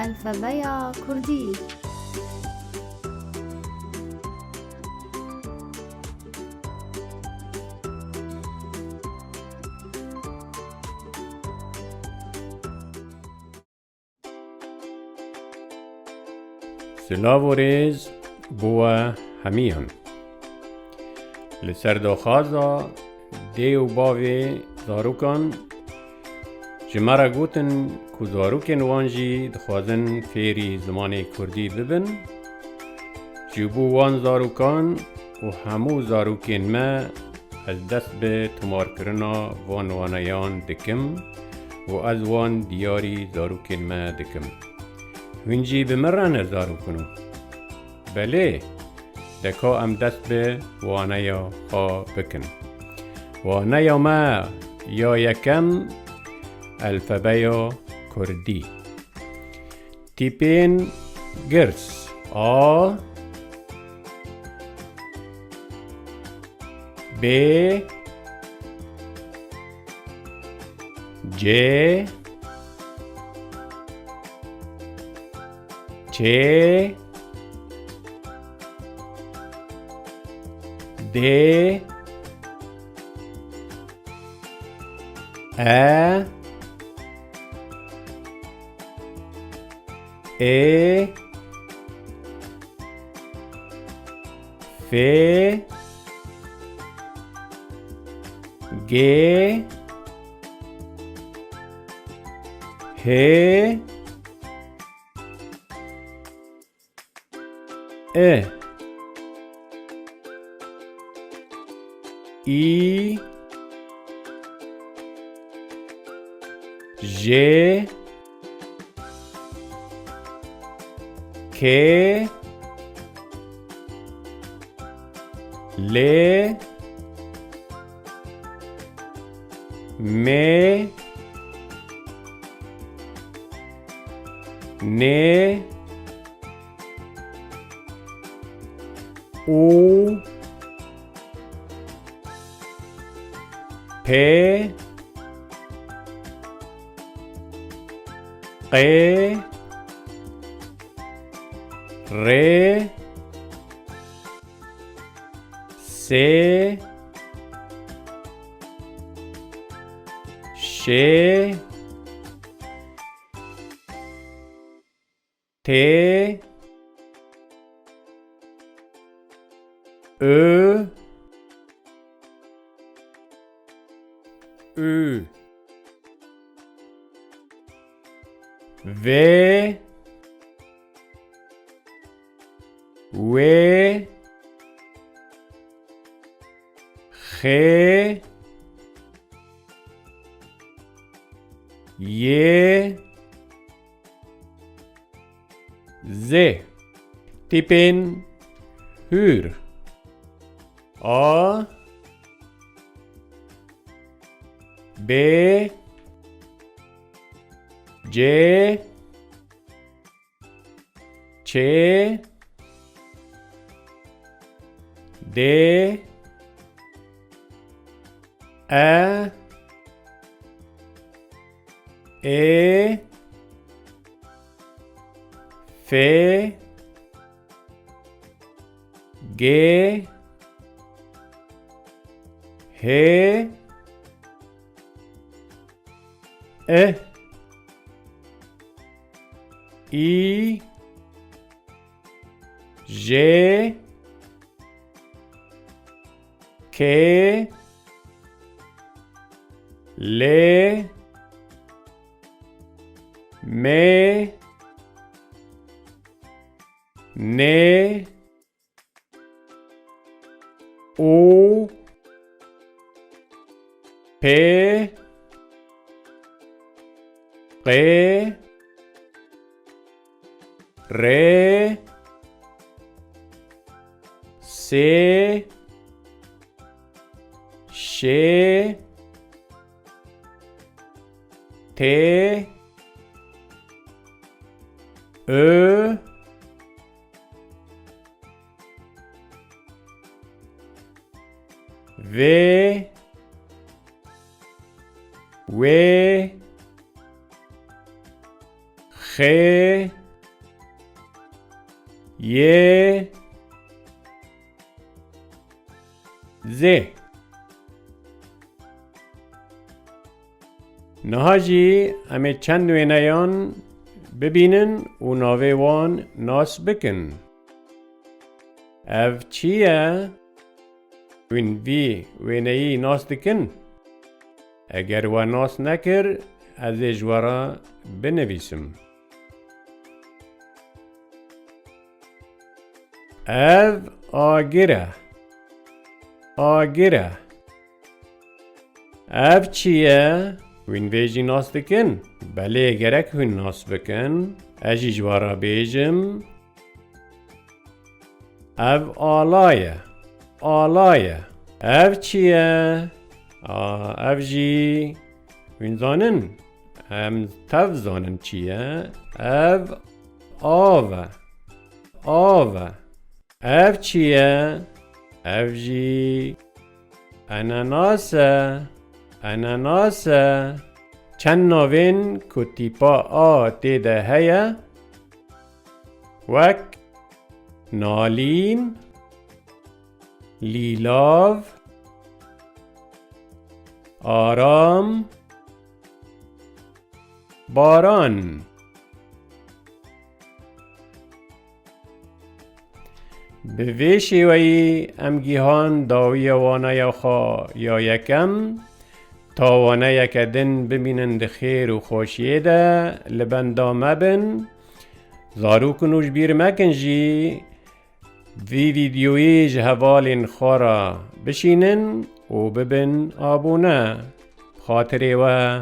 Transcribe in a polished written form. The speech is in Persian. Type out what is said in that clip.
الفبيا كردي. سلاو و ریز بوه همیان لسرداخازا دیو باوی زاروکان جمارا گوتن که زاروکن وانجی دخوازن فیری زمانه کردی ببن جبو وان زاروکان و همو زاروکن ما از دست به تمار کرنا وان وانایان دکم و از وان دیاری زاروکن ما دکم ونجی بمران زاروکنو بله دکا ام دست به وانایا خوا بکن وانایا ما یا یکم الفبیا کردی تیپین گرس آ ب ج چه د ا ا ف گ ه ای ژ که ل م ن او پ ق ر س ش ت او و و خ ی ز تیپین هور آ ب ج چ د ا ا ف گ ه ای ژ که ل م ن او پ ق ر س ش ت او و و خ خ ی ز نهاجی امی چند وینایان ببینن و ناوی وان ناس بکن. اف چیه؟ وینایی ناس دکن. اگر و ناس نکر از اجوارا بنویسم. اف آگره آگره اف چیه؟ وین ویجی ناس دکن. بله گرک وین ناس بکن. اجی جوارا بیجم. اف آلایه آلایه اف چیه؟ اف جی وین زانن. هم تف زانن چیه؟ اف آوه آوه اف چیه؟ اف جی اناناسه اناناسه چند ناوین که تیپا آ تیده هیا وک نالین لیلاو آرام باران به وی شیوهی ام گیهان داوی وانه خوا یا یکم تا وانه یک دن ببینند خیر و خوشیه ده لبندا مبن زارو کنوش بیر مکن جی ویدیوی جهوالین خورا بشینن و ببن آبونه خاطره و